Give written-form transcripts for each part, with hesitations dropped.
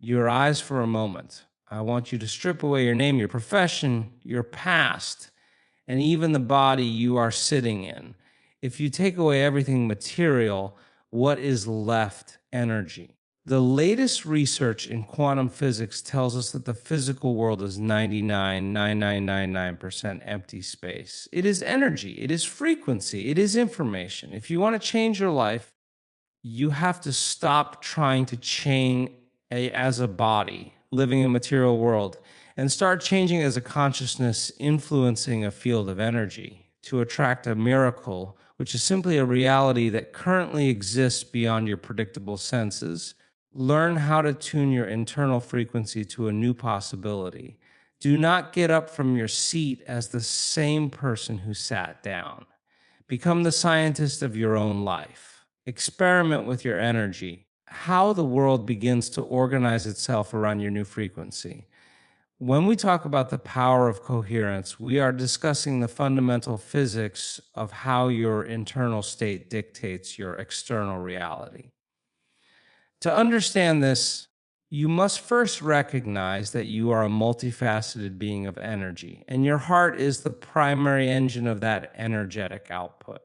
your eyes for a moment. I want you to strip away your name, your profession, your past, and even the body you are sitting in. If you take away everything material, what is left? Energy. The latest research in quantum physics tells us that the physical world is 99.9999% empty space. It is energy, it is frequency, it is information. If you want to change your life, you have to stop trying to change as a body living in a material world and start changing as a consciousness influencing a field of energy to attract a miracle, which is simply a reality that currently exists beyond your predictable senses. Learn how to tune your internal frequency to a new possibility. Do not get up from your seat as the same person who sat down. Become the scientist of your own life. Experiment with your energy, how the world begins to organize itself around your new frequency. When we talk about the power of coherence, we are discussing the fundamental physics of how your internal state dictates your external reality. To understand this, you must first recognize that you are a multifaceted being of energy, and your heart is the primary engine of that energetic output.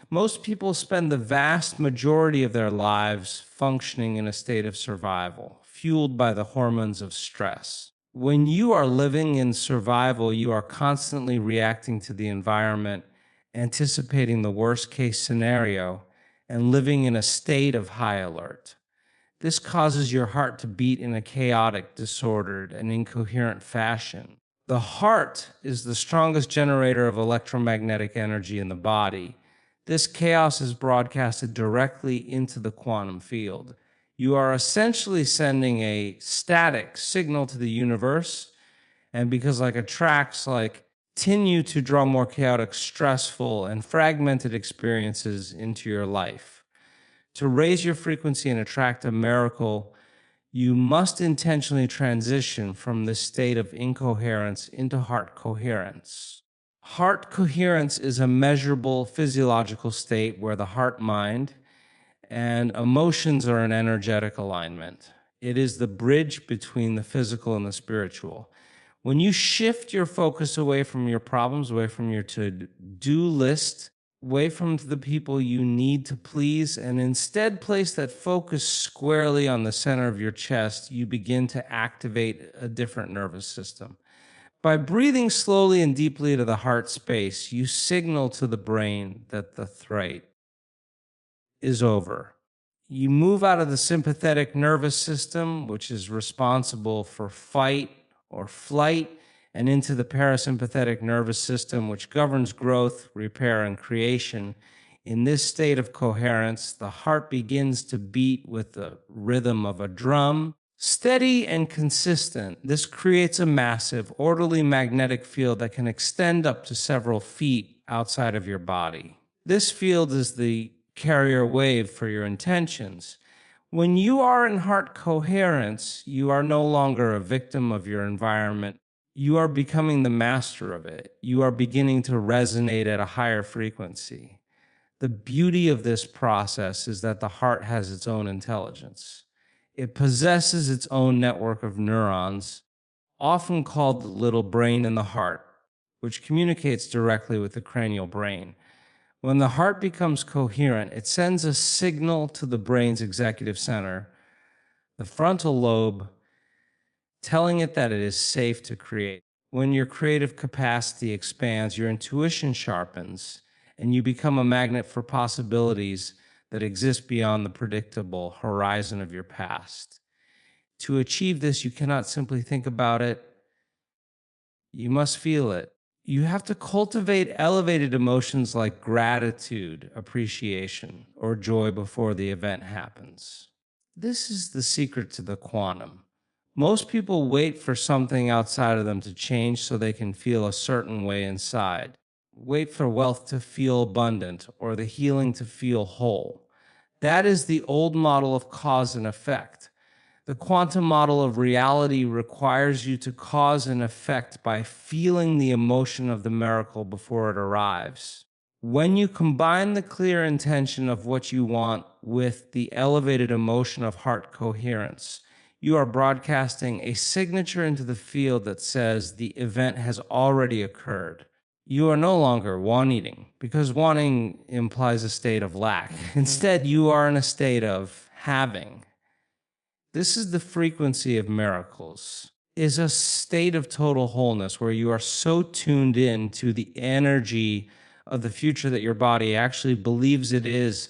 Most people spend the vast majority of their lives functioning in a state of survival, fueled by the hormones of stress. When you are living in survival, you are constantly reacting to the environment, anticipating the worst case scenario, and living in a state of high alert. This causes your heart to beat in a chaotic, disordered, and incoherent fashion. The heart is the strongest generator of electromagnetic energy in the body. This chaos is broadcasted directly into the quantum field. You are essentially sending a static signal to the universe, and because attracts continue to draw more chaotic, stressful, and fragmented experiences into your life. To raise your frequency and attract a miracle, you must intentionally transition from this state of incoherence into heart coherence. Heart coherence is a measurable physiological state where the heart, mind, and emotions are in energetic alignment. It is the bridge between the physical and the spiritual. When you shift your focus away from your problems, away from your to-do list, away from the people you need to please, and instead place that focus squarely on the center of your chest, you begin to activate a different nervous system. By breathing slowly and deeply to the heart space, you signal to the brain that the threat is over. You move out of the sympathetic nervous system, which is responsible for fight or flight, and into the parasympathetic nervous system, which governs growth, repair, and creation. In this state of coherence, the heart begins to beat with the rhythm of a drum, steady and consistent. This creates a massive, orderly magnetic field that can extend up to several feet outside of your body. This field is the carrier wave for your intentions. When you are in heart coherence, you are no longer a victim of your environment. You are becoming the master of it. You are beginning to resonate at a higher frequency. The beauty of this process is that the heart has its own intelligence. It possesses its own network of neurons, often called the little brain in the heart, which communicates directly with the cranial brain. When the heart becomes coherent, it sends a signal to the brain's executive center, the frontal lobe, telling it that it is safe to create. When your creative capacity expands, your intuition sharpens, and you become a magnet for possibilities that exist beyond the predictable horizon of your past. To achieve this, you cannot simply think about it. You must feel it. You have to cultivate elevated emotions like gratitude, appreciation, or joy before the event happens. This is the secret to the quantum. Most people wait for something outside of them to change so they can feel a certain way inside. Wait for wealth to feel abundant or the healing to feel whole. That is the old model of cause and effect. The quantum model of reality requires you to cause an effect by feeling the emotion of the miracle before it arrives. When you combine the clear intention of what you want with the elevated emotion of heart coherence, You are broadcasting a signature into the field that says the event has already occurred. You are no longer wanting, because wanting implies a state of lack. Instead, you are in a state of having. This is the frequency of miracles, is a state of total wholeness where you are so tuned in to the energy of the future that your body actually believes it is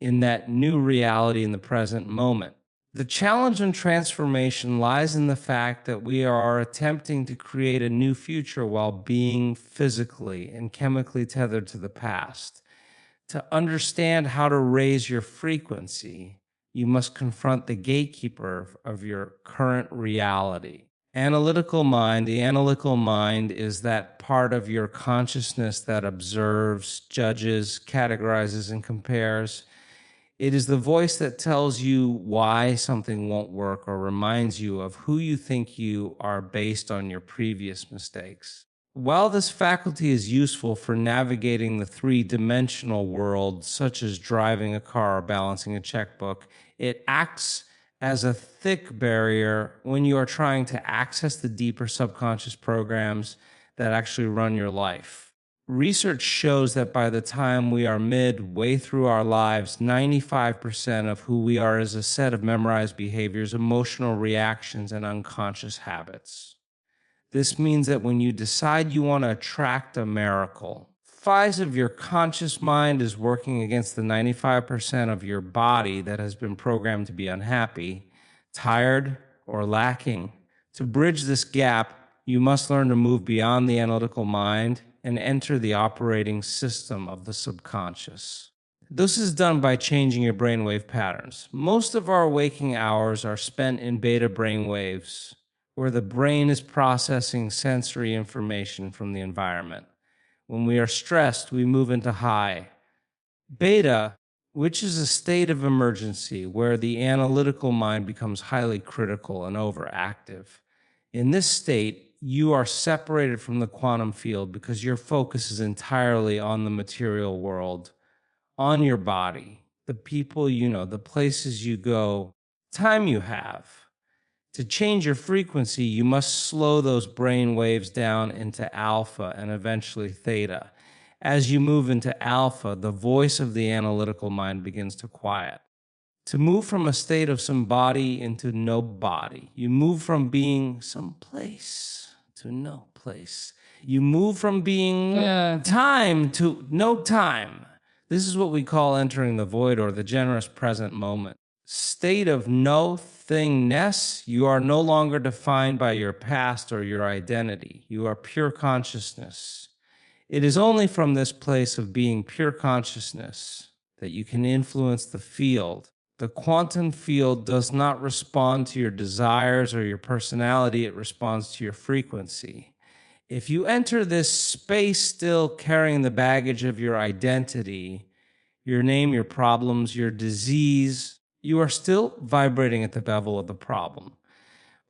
in that new reality in the present moment. The challenge in transformation lies in the fact that we are attempting to create a new future while being physically and chemically tethered to the past. To understand how to raise your frequency, you must confront the gatekeeper of your current reality. The analytical mind is that part of your consciousness that observes, judges, categorizes, and compares. It is the voice that tells you why something won't work or reminds you of who you think you are based on your previous mistakes. While this faculty is useful for navigating the three-dimensional world, such as driving a car or balancing a checkbook, it acts as a thick barrier when you are trying to access the deeper subconscious programs that actually run your life. Research shows that by the time we are midway through our lives, 95% of who we are is a set of memorized behaviors, emotional reactions, and unconscious habits. This means that when you decide you want to attract a miracle, 5 of your conscious mind is working against the 95% of your body that has been programmed to be unhappy, tired, or lacking. To bridge this gap, you must learn to move beyond the analytical mind and enter the operating system of the subconscious. This is done by changing your brainwave patterns. Most of our waking hours are spent in beta brainwaves, where the brain is processing sensory information from the environment. When we are stressed, we move into high. Beta, which is a state of emergency where the analytical mind becomes highly critical and overactive. In this state, you are separated from the quantum field because your focus is entirely on the material world, on your body, the people you know, the places you go, time you have. To change your frequency, you must slow those brain waves down into alpha and eventually theta. As you move into alpha, the voice of the analytical mind begins to quiet. To move from a state of some body into no body, you move from being someplace to no place. You move from being time to no time. This is what we call entering the void or the generous present moment. State of no thingness, you are no longer defined by your past or your identity. You are pure consciousness. It is only from this place of being pure consciousness that you can influence the field. The quantum field does not respond to your desires or your personality, it responds to your frequency. If you enter this space still carrying the baggage of your identity, your name, your problems, your disease, you are still vibrating at the level of the problem.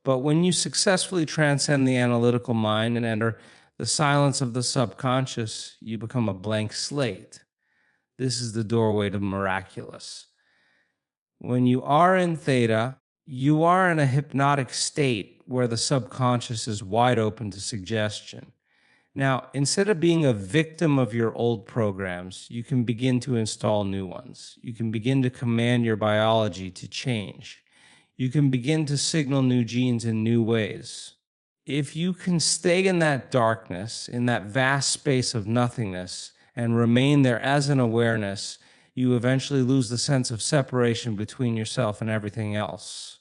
But when you successfully transcend the analytical mind and enter the silence of the subconscious, you become a blank slate. This is the doorway to miraculous. When you are in theta, you are in a hypnotic state where the subconscious is wide open to suggestion. Now, instead of being a victim of your old programs, you can begin to install new ones. You can begin to command your biology to change. You can begin to signal new genes in new ways. If you can stay in that darkness, in that vast space of nothingness, and remain there as an awareness, you eventually lose the sense of separation between yourself and everything else.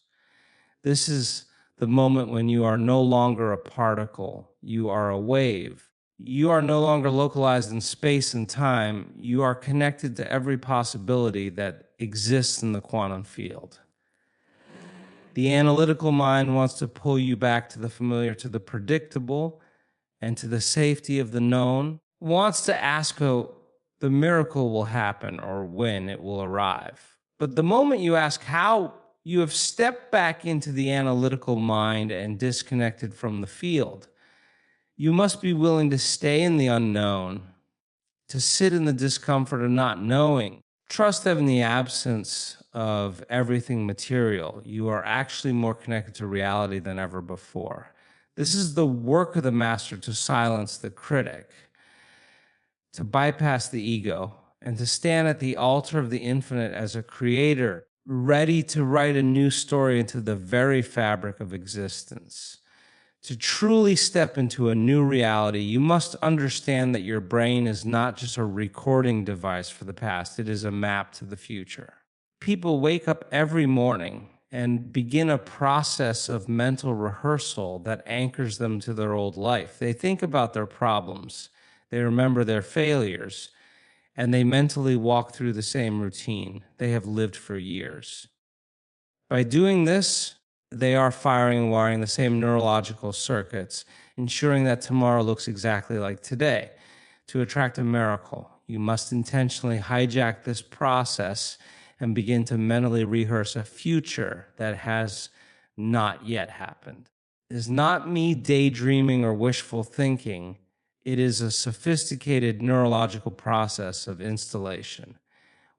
This is the moment when you are no longer a particle, you are a wave. You are no longer localized in space and time, you are connected to every possibility that exists in the quantum field. The analytical mind wants to pull you back to the familiar, to the predictable, and to the safety of the known. Wants to ask how the miracle will happen or when it will arrive. But the moment you ask how, you have stepped back into the analytical mind and disconnected from the field. You must be willing to stay in the unknown, to sit in the discomfort of not knowing. Trust that in the absence of everything material, you are actually more connected to reality than ever before. This is the work of the master to silence the critic, to bypass the ego, and to stand at the altar of the infinite as a creator, ready to write a new story into the very fabric of existence. To truly step into a new reality, you must understand that your brain is not just a recording device for the past, it is a map to the future. People wake up every morning and begin a process of mental rehearsal that anchors them to their old life. They think about their problems, they remember their failures, and they mentally walk through the same routine they have lived for years. By doing this, they are firing and wiring the same neurological circuits, ensuring that tomorrow looks exactly like today. To attract a miracle, you must intentionally hijack this process and begin to mentally rehearse a future that has not yet happened. It is not me daydreaming or wishful thinking. It is a sophisticated neurological process of installation.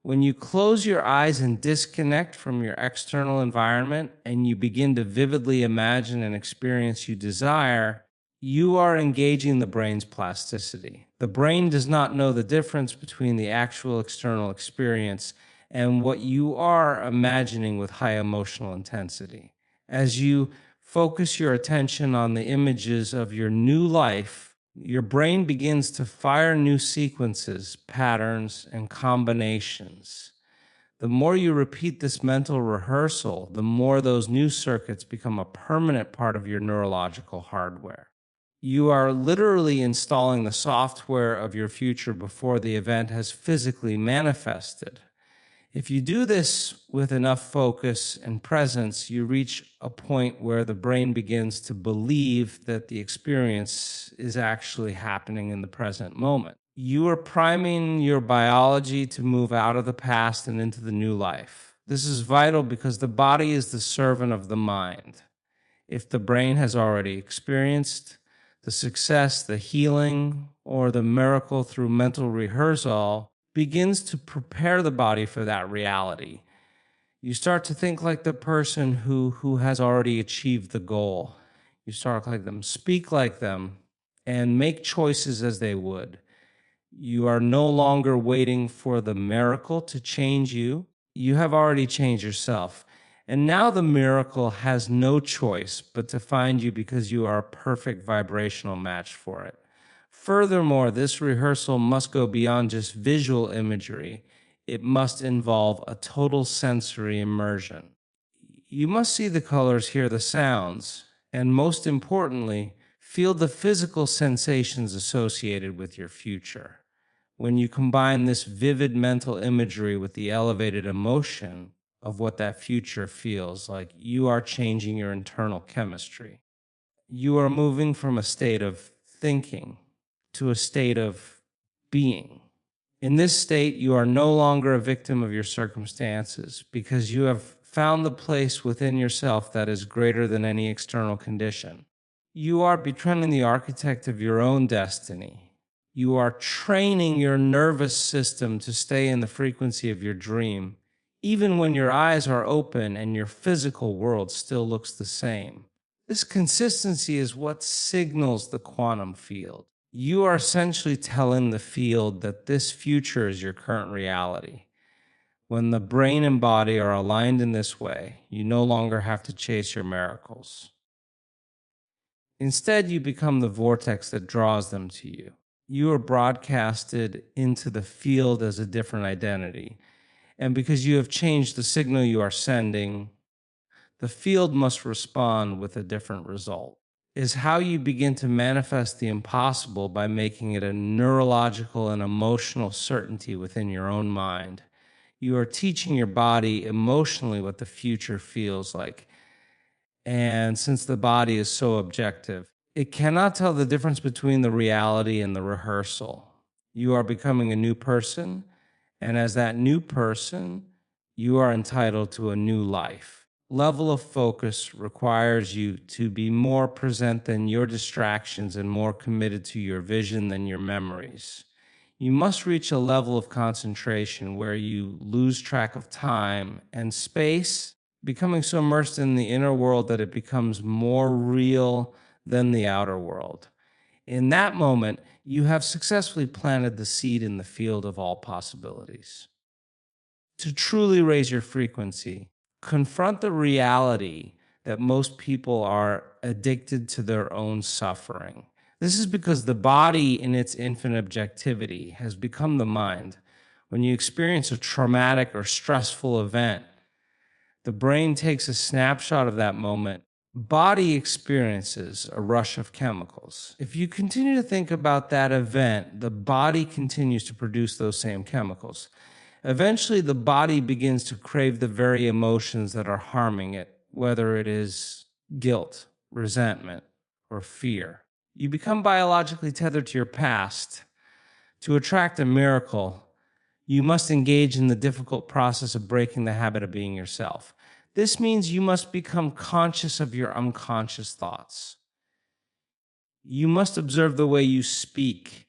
When you close your eyes and disconnect from your external environment and you begin to vividly imagine an experience you desire, you are engaging the brain's plasticity. The brain does not know the difference between the actual external experience and what you are imagining with high emotional intensity. As you focus your attention on the images of your new life, your brain begins to fire new sequences, patterns, and combinations. The more you repeat this mental rehearsal, the more those new circuits become a permanent part of your neurological hardware. You are literally installing the software of your future before the event has physically manifested. If you do this with enough focus and presence, you reach a point where the brain begins to believe that the experience is actually happening in the present moment. You are priming your biology to move out of the past and into the new life. This is vital because the body is the servant of the mind. If the brain has already experienced the success, the healing, or the miracle through mental rehearsal, begins to prepare the body for that reality. You start to think like the person who has already achieved the goal. You start like them, speak like them, and make choices as they would. You are no longer waiting for the miracle to change you. You have already changed yourself. And now the miracle has no choice but to find you because you are a perfect vibrational match for it. Furthermore, this rehearsal must go beyond just visual imagery. It must involve a total sensory immersion. You must see the colors, hear the sounds, and most importantly, feel the physical sensations associated with your future. When you combine this vivid mental imagery with the elevated emotion of what that future feels like, you are changing your internal chemistry. You are moving from a state of thinking to a state of being. In this state, you are no longer a victim of your circumstances because you have found the place within yourself that is greater than any external condition. You are befriending the architect of your own destiny. You are training your nervous system to stay in the frequency of your dream, even when your eyes are open and your physical world still looks the same. This consistency is what signals the quantum field. You are essentially telling the field that this future is your current reality. When the brain and body are aligned in this way, you no longer have to chase your miracles. Instead, you become the vortex that draws them to you. You are broadcasted into the field as a different identity. And because you have changed the signal you are sending, the field must respond with a different result. Is how you begin to manifest the impossible by making it a neurological and emotional certainty within your own mind. You are teaching your body emotionally what the future feels like. And since the body is so objective, it cannot tell the difference between the reality and the rehearsal. You are becoming a new person, and as that new person, you are entitled to a new life. Level of focus requires you to be more present than your distractions and more committed to your vision than your memories. You must reach a level of concentration where you lose track of time and space, becoming so immersed in the inner world that it becomes more real than the outer world. In that moment, you have successfully planted the seed in the field of all possibilities. To truly raise your frequency, confront the reality that most people are addicted to their own suffering. This is because the body, in its infinite objectivity, has become the mind. When you experience a traumatic or stressful event, the brain takes a snapshot of that moment. Body experiences a rush of chemicals. If you continue to think about that event, the body continues to produce those same chemicals. Eventually, the body begins to crave the very emotions that are harming it, whether it is guilt, resentment, or fear. You become biologically tethered to your past. To attract a miracle, you must engage in the difficult process of breaking the habit of being yourself. This means you must become conscious of your unconscious thoughts. You must observe the way you speak,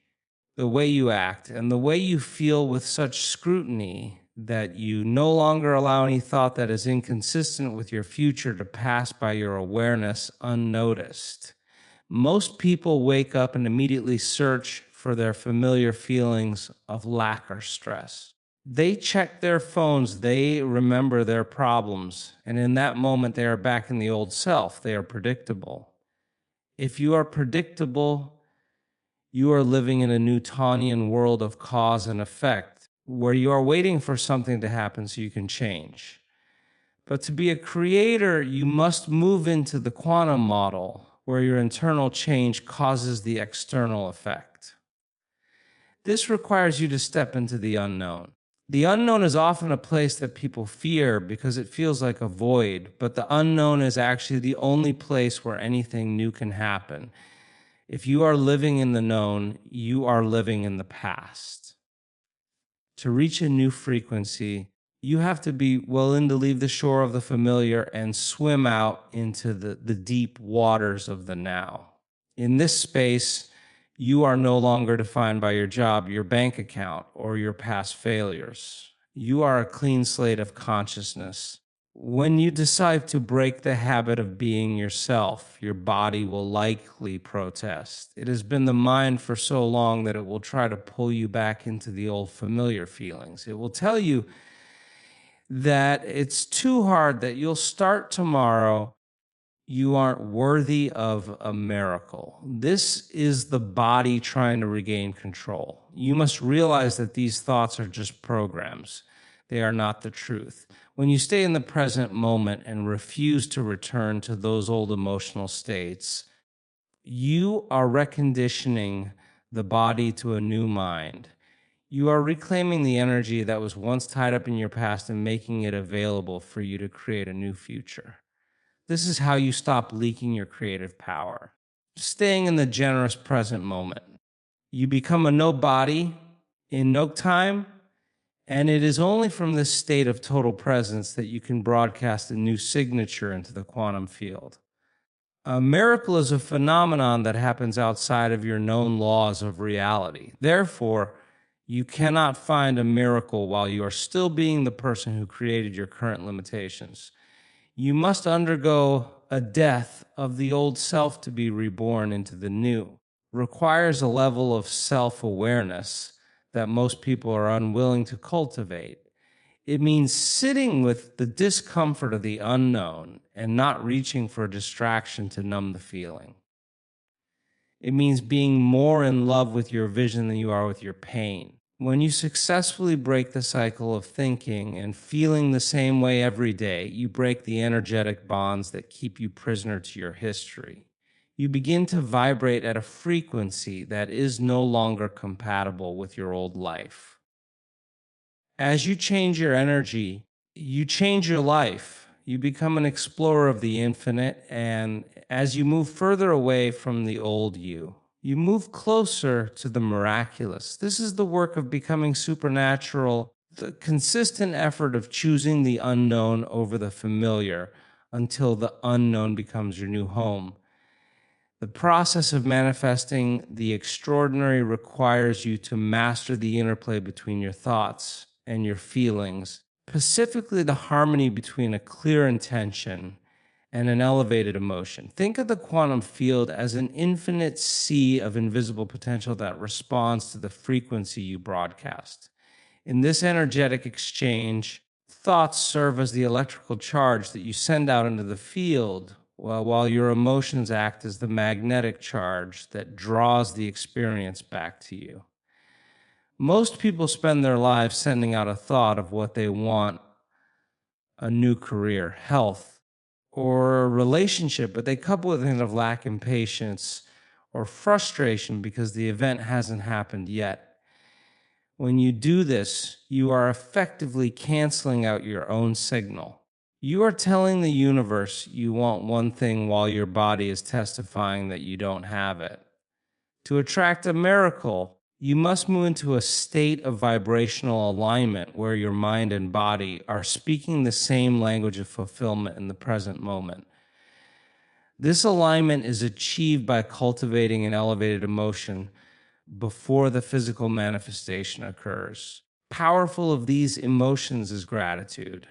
the way you act, and the way you feel with such scrutiny that you no longer allow any thought that is inconsistent with your future to pass by your awareness unnoticed. Most people wake up and immediately search for their familiar feelings of lack or stress. They check their phones, they remember their problems, and in that moment they are back in the old self. They are predictable. If you are predictable, you are living in a Newtonian world of cause and effect, where you are waiting for something to happen so you can change. But to be a creator, you must move into the quantum model, where your internal change causes the external effect. This requires you to step into the unknown. The unknown is often a place that people fear because it feels like a void, but the unknown is actually the only place where anything new can happen. If you are living in the known, you are living in the past. To reach a new frequency, you have to be willing to leave the shore of the familiar and swim out into the deep waters of the now. In this space, you are no longer defined by your job, your bank account, or your past failures. You are a clean slate of consciousness. When you decide to break the habit of being yourself, your body will likely protest. It has been the mind for so long that it will try to pull you back into the old familiar feelings. It will tell you that it's too hard, that you'll start tomorrow. You aren't worthy of a miracle. This is the body trying to regain control. You must realize that these thoughts are just programs. They are not the truth. When you stay in the present moment and refuse to return to those old emotional states, you are reconditioning the body to a new mind. You are reclaiming the energy that was once tied up in your past and making it available for you to create a new future. This is how you stop leaking your creative power. Staying in the generous present moment. You become a nobody in no time, and it is only from this state of total presence that you can broadcast a new signature into the quantum field. A miracle is a phenomenon that happens outside of your known laws of reality. Therefore, you cannot find a miracle while you are still being the person who created your current limitations. You must undergo a death of the old self to be reborn into the new. Requires a level of self-awareness that most people are unwilling to cultivate. It means sitting with the discomfort of the unknown and not reaching for a distraction to numb the feeling. It means being more in love with your vision than you are with your pain. When you successfully break the cycle of thinking and feeling the same way every day, you break the energetic bonds that keep you prisoner to your history. You begin to vibrate at a frequency that is no longer compatible with your old life. As you change your energy, you change your life. You become an explorer of the infinite, and as you move further away from the old you move closer to the miraculous. This is the work of becoming supernatural, the consistent effort of choosing the unknown over the familiar until the unknown becomes your new home. The process of manifesting the extraordinary requires you to master the interplay between your thoughts and your feelings, specifically the harmony between a clear intention and an elevated emotion. Think of the quantum field as an infinite sea of invisible potential that responds to the frequency you broadcast. In this energetic exchange, thoughts serve as the electrical charge that you send out into the field, while your emotions act as the magnetic charge that draws the experience back to you. Most people spend their lives sending out a thought of what they want: a new career, health, or a relationship, but they couple with a kind of lack of patience or frustration because the event hasn't happened yet. When you do this, you are effectively canceling out your own signal. You are telling the universe you want one thing while your body is testifying that you don't have it. To attract a miracle, you must move into a state of vibrational alignment where your mind and body are speaking the same language of fulfillment in the present moment. This alignment is achieved by cultivating an elevated emotion before the physical manifestation occurs. Powerful of these emotions is gratitude.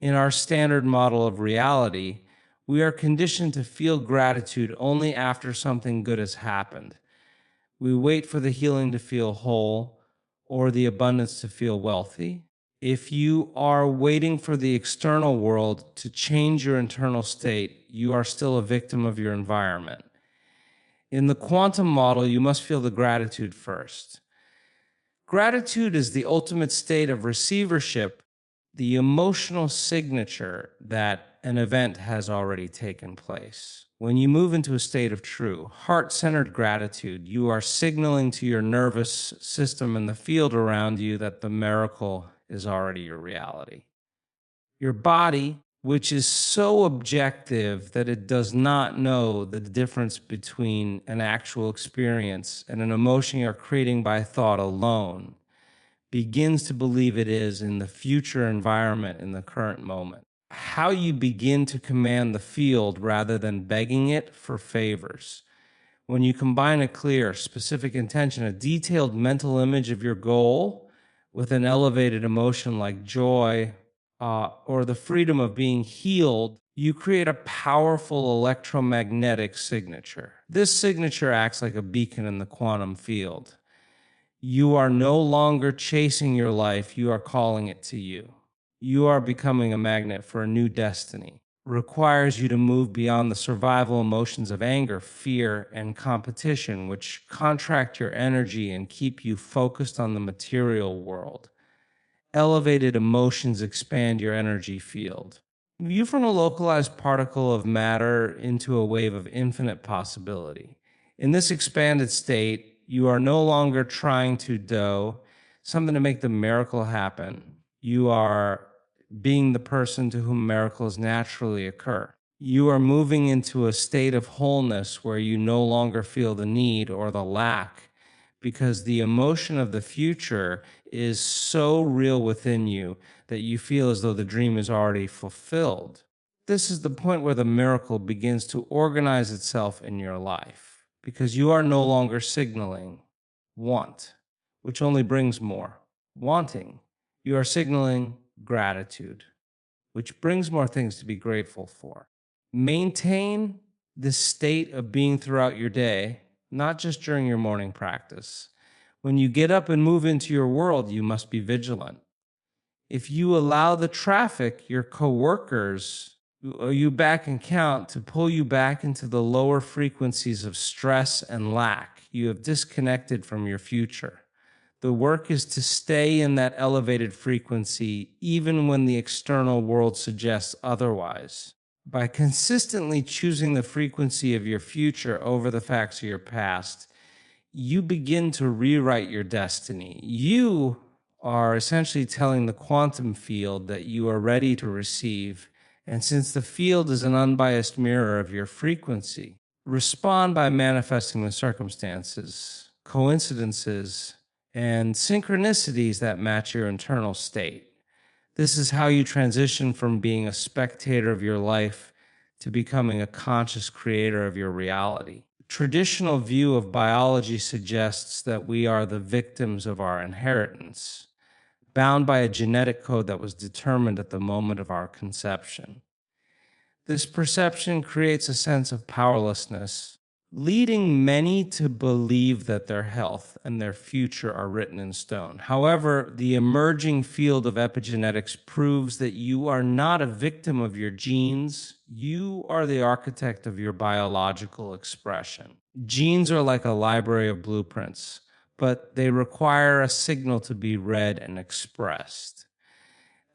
In our standard model of reality, we are conditioned to feel gratitude only after something good has happened. We wait for the healing to feel whole or the abundance to feel wealthy. If you are waiting for the external world to change your internal state, you are still a victim of your environment. In the quantum model, you must feel the gratitude first. Gratitude is the ultimate state of receivership, the emotional signature that an event has already taken place. When you move into a state of true, heart-centered gratitude, you are signaling to your nervous system and the field around you that the miracle is already your reality. Your body, which is so objective that it does not know the difference between an actual experience and an emotion you're creating by thought alone, begins to believe it is in the future environment in the current moment. How you begin to command the field rather than begging it for favors. When you combine a clear, specific intention, a detailed mental image of your goal with an elevated emotion like joy, or the freedom of being healed, you create a powerful electromagnetic signature. This signature acts like a beacon in the quantum field. You are no longer chasing your life, you are calling it to you. You are becoming a magnet for a new destiny. Requires you to move beyond the survival emotions of anger, fear, and competition, which contract your energy and keep you focused on the material world. Elevated emotions expand your energy field. View from a localized particle of matter into a wave of infinite possibility. In this expanded state, you are no longer trying to do something to make the miracle happen. You are being the person to whom miracles naturally occur. You are moving into a state of wholeness where you no longer feel the need or the lack, because the emotion of the future is so real within you that you feel as though the dream is already fulfilled. This is the point where the miracle begins to organize itself in your life, because you are no longer signaling want, which only brings more wanting. You are signaling gratitude, which brings more things to be grateful for. Maintain this state of being throughout your day, not just during your morning practice. When you get up and move into your world, you must be vigilant. If you allow the traffic, your coworkers, or you back and count to pull you back into the lower frequencies of stress and lack, you have disconnected from your future. The work is to stay in that elevated frequency even when the external world suggests otherwise. By consistently choosing the frequency of your future over the facts of your past, you begin to rewrite your destiny. You are essentially telling the quantum field that you are ready to receive. And since the field is an unbiased mirror of your frequency, respond by manifesting the circumstances, coincidences, and synchronicities that match your internal state. This is how you transition from being a spectator of your life to becoming a conscious creator of your reality. Traditional view of biology suggests that we are the victims of our inheritance, bound by a genetic code that was determined at the moment of our conception. This perception creates a sense of powerlessness, leading many to believe that their health and their future are written in stone. However, the emerging field of epigenetics proves that you are not a victim of your genes. You are the architect of your biological expression. Genes are like a library of blueprints, but they require a signal to be read and expressed.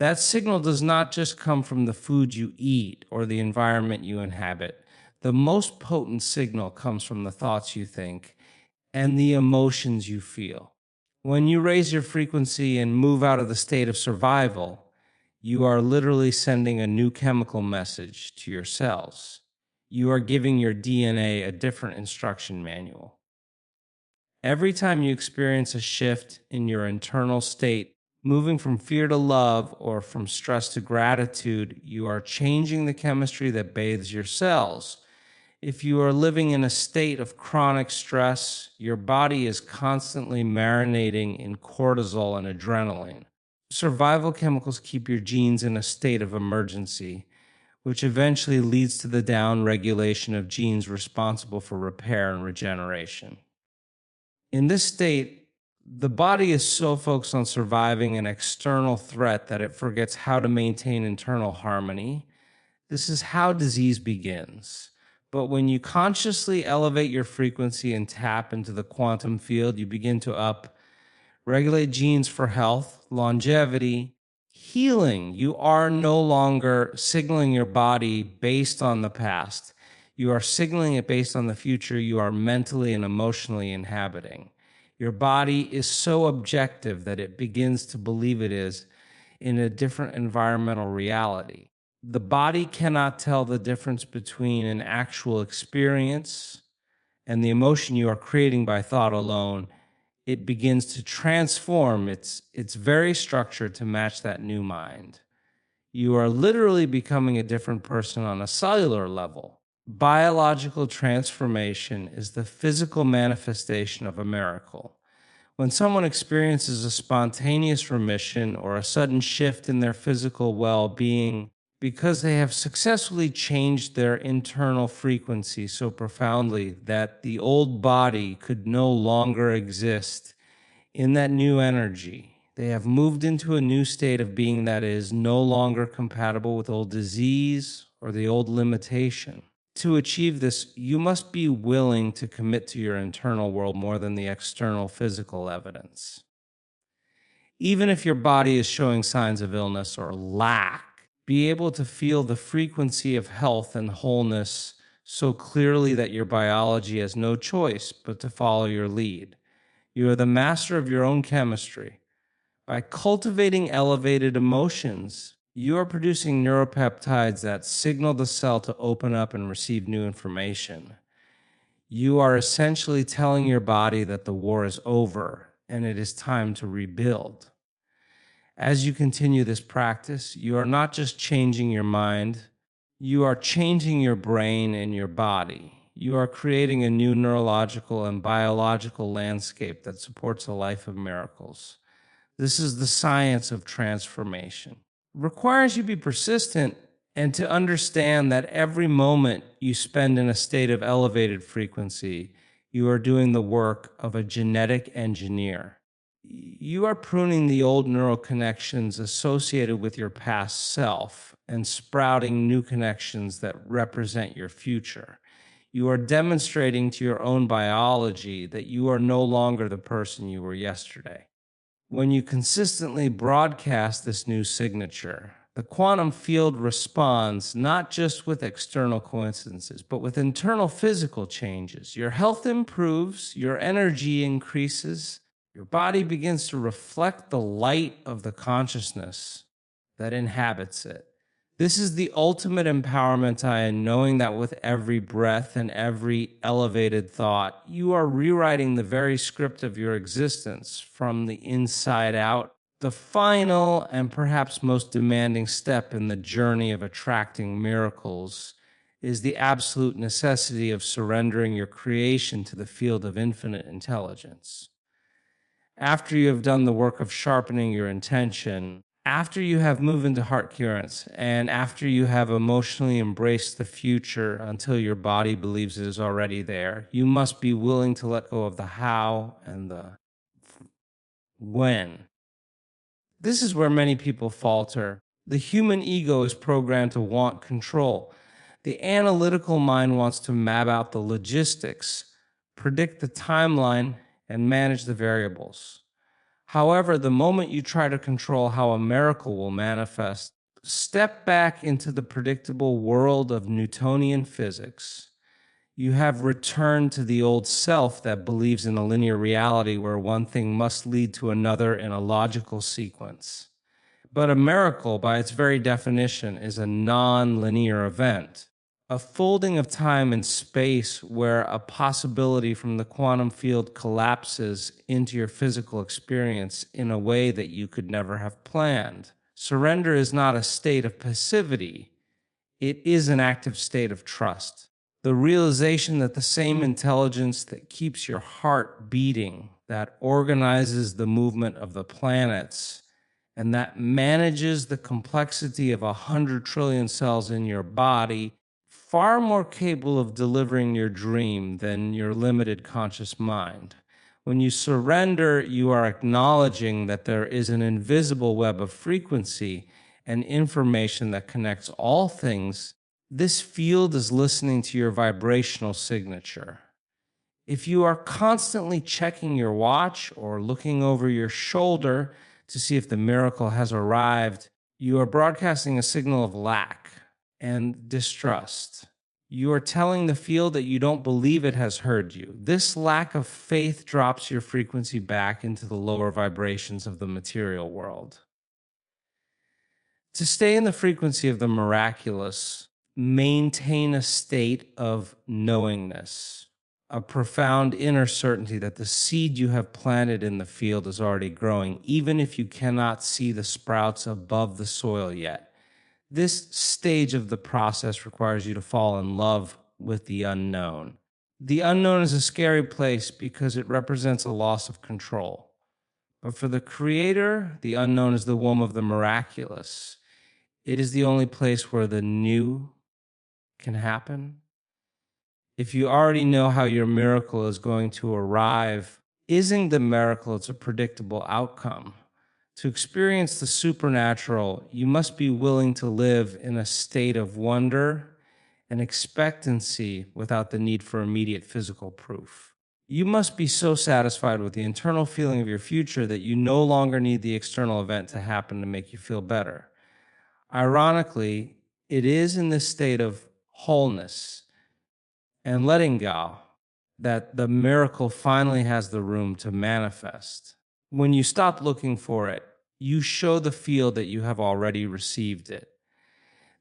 That signal does not just come from the food you eat or the environment you inhabit. The most potent signal comes from the thoughts you think and the emotions you feel. When you raise your frequency and move out of the state of survival, you are literally sending a new chemical message to your cells. You are giving your DNA a different instruction manual. Every time you experience a shift in your internal state, moving from fear to love or from stress to gratitude, you are changing the chemistry that bathes your cells. If you are living in a state of chronic stress, your body is constantly marinating in cortisol and adrenaline. Survival chemicals keep your genes in a state of emergency, which eventually leads to the down-regulation of genes responsible for repair and regeneration. In this state, the body is so focused on surviving an external threat that it forgets how to maintain internal harmony. This is how disease begins. But when you consciously elevate your frequency and tap into the quantum field, you begin to regulate genes for health, longevity, healing. You are no longer signaling your body based on the past. You are signaling it based on the future you are mentally and emotionally inhabiting. Your body is so objective that it begins to believe it is in a different environmental reality. The body cannot tell the difference between an actual experience and the emotion you are creating by thought alone. It begins to transform its very structure to match that new mind. You are literally becoming a different person on a cellular level. Biological transformation is the physical manifestation of a miracle. When someone experiences a spontaneous remission or a sudden shift in their physical well-being because they have successfully changed their internal frequency so profoundly that the old body could no longer exist in that new energy, they have moved into a new state of being that is no longer compatible with old disease or the old limitation. To achieve this, you must be willing to commit to your internal world more than the external physical evidence. Even if your body is showing signs of illness or lack, be able to feel the frequency of health and wholeness so clearly that your biology has no choice but to follow your lead. You are the master of your own chemistry. By cultivating elevated emotions, you are producing neuropeptides that signal the cell to open up and receive new information. You are essentially telling your body that the war is over and it is time to rebuild. As you continue this practice, you are not just changing your mind, you are changing your brain and your body. You are creating a new neurological and biological landscape that supports a life of miracles. This is the science of transformation. It requires you be persistent and to understand that every moment you spend in a state of elevated frequency, you are doing the work of a genetic engineer. You are pruning the old neural connections associated with your past self and sprouting new connections that represent your future. You are demonstrating to your own biology that you are no longer the person you were yesterday. When you consistently broadcast this new signature, the quantum field responds not just with external coincidences, but with internal physical changes. Your health improves, your energy increases, your body begins to reflect the light of the consciousness that inhabits it. This is the ultimate empowerment in knowing that with every breath and every elevated thought, you are rewriting the very script of your existence from the inside out. The final and perhaps most demanding step in the journey of attracting miracles is the absolute necessity of surrendering your creation to the field of infinite intelligence. After you have done the work of sharpening your intention, after you have moved into heart coherence, and after you have emotionally embraced the future until your body believes it is already there, you must be willing to let go of the how and the when. This is where many people falter. The human ego is programmed to want control. The analytical mind wants to map out the logistics, predict the timeline, and manage the variables. However, the moment you try to control how a miracle will manifest, step back into the predictable world of Newtonian physics. You have returned to the old self that believes in a linear reality where one thing must lead to another in a logical sequence. But a miracle, by its very definition, is a non-linear event, a folding of time and space where a possibility from the quantum field collapses into your physical experience in a way that you could never have planned. Surrender is not a state of passivity. It is an active state of trust. The realization that the same intelligence that keeps your heart beating, that organizes the movement of the planets, and that manages the complexity of 100 trillion cells in your body, far more capable of delivering your dream than your limited conscious mind. When you surrender, you are acknowledging that there is an invisible web of frequency and information that connects all things. This field is listening to your vibrational signature. If you are constantly checking your watch or looking over your shoulder to see if the miracle has arrived, you are broadcasting a signal of lack and distrust. You are telling the field that you don't believe it has heard you. This lack of faith drops your frequency back into the lower vibrations of the material world. To stay in the frequency of the miraculous, maintain a state of knowingness, a profound inner certainty that the seed you have planted in the field is already growing, even if you cannot see the sprouts above the soil yet. This stage of the process requires you to fall in love with the unknown. The unknown is a scary place because it represents a loss of control. But for the Creator, the unknown is the womb of the miraculous. It is the only place where the new can happen. If you already know how your miracle is going to arrive, isn't the miracle it's a predictable outcome? To experience the supernatural, you must be willing to live in a state of wonder and expectancy without the need for immediate physical proof. You must be so satisfied with the internal feeling of your future that you no longer need the external event to happen to make you feel better. Ironically, it is in this state of wholeness and letting go that the miracle finally has the room to manifest. When you stop looking for it, you show the field that you have already received it.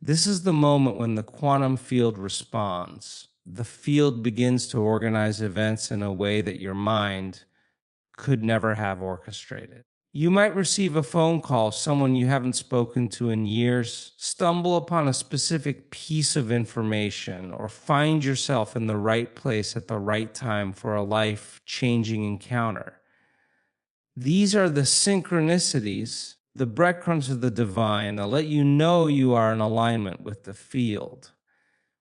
This is the moment when the quantum field responds. The field begins to organize events in a way that your mind could never have orchestrated. You might receive a phone call, someone you haven't spoken to in years, stumble upon a specific piece of information, or find yourself in the right place at the right time for a life-changing encounter. These are the synchronicities, the breadcrumbs of the divine that let you know you are in alignment with the field.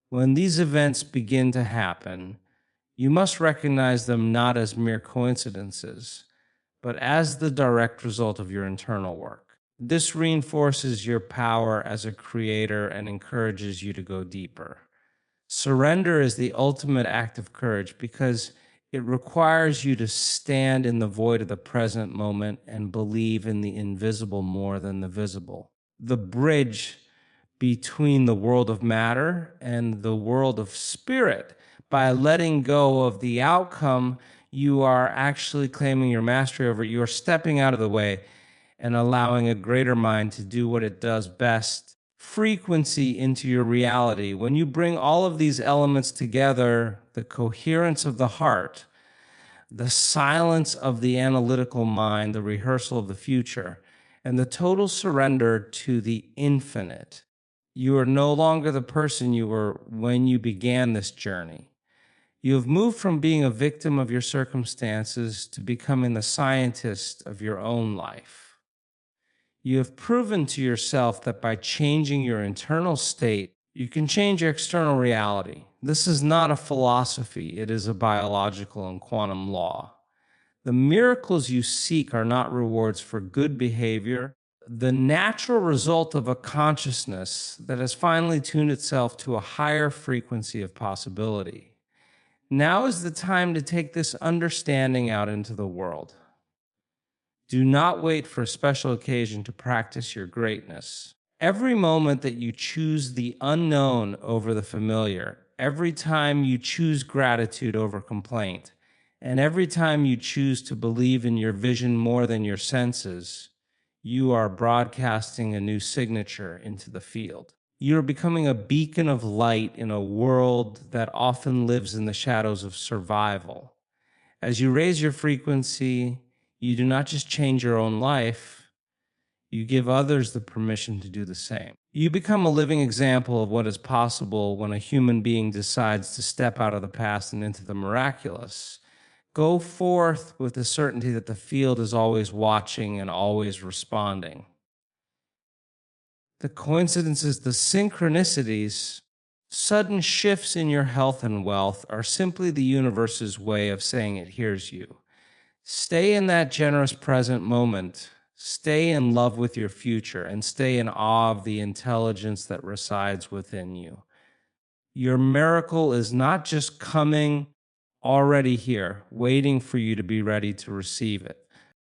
When these events begin to happen, you must recognize them not as mere coincidences, but as the direct result of your internal work. This reinforces your power as a creator and encourages you to go deeper. Surrender is the ultimate act of courage because it requires you to stand in the void of the present moment and believe in the invisible more than the visible. The bridge between the world of matter and the world of spirit. By letting go of the outcome, you are actually claiming your mastery over it. You are stepping out of the way and allowing a greater mind to do what it does best. Frequency into your reality. When you bring all of these elements together, the coherence of the heart, the silence of the analytical mind, the rehearsal of the future, and the total surrender to the infinite, You are no longer the person you were when you began this journey. You have moved from being a victim of your circumstances to becoming the scientist of your own life. You have proven to yourself that by changing your internal state, you can change your external reality. This is not a philosophy, it is a biological and quantum law. The miracles you seek are not rewards for good behavior, the natural result of a consciousness that has finally tuned itself to a higher frequency of possibility. Now is the time to take this understanding out into the world. Do not wait for a special occasion to practice your greatness. Every moment that you choose the unknown over the familiar, every time you choose gratitude over complaint, and every time you choose to believe in your vision more than your senses, you are broadcasting a new signature into the field. You're becoming a beacon of light in a world that often lives in the shadows of survival. As you raise your frequency, you do not just change your own life, you give others the permission to do the same. You become a living example of what is possible when a human being decides to step out of the past and into the miraculous. Go forth with the certainty that the field is always watching and always responding. The coincidences, the synchronicities, sudden shifts in your health and wealth are simply the universe's way of saying it hears you. Stay in that generous present moment. Stay in love with your future and stay in awe of the intelligence that resides within you. Your miracle is not just coming, already here, waiting for you to be ready to receive it.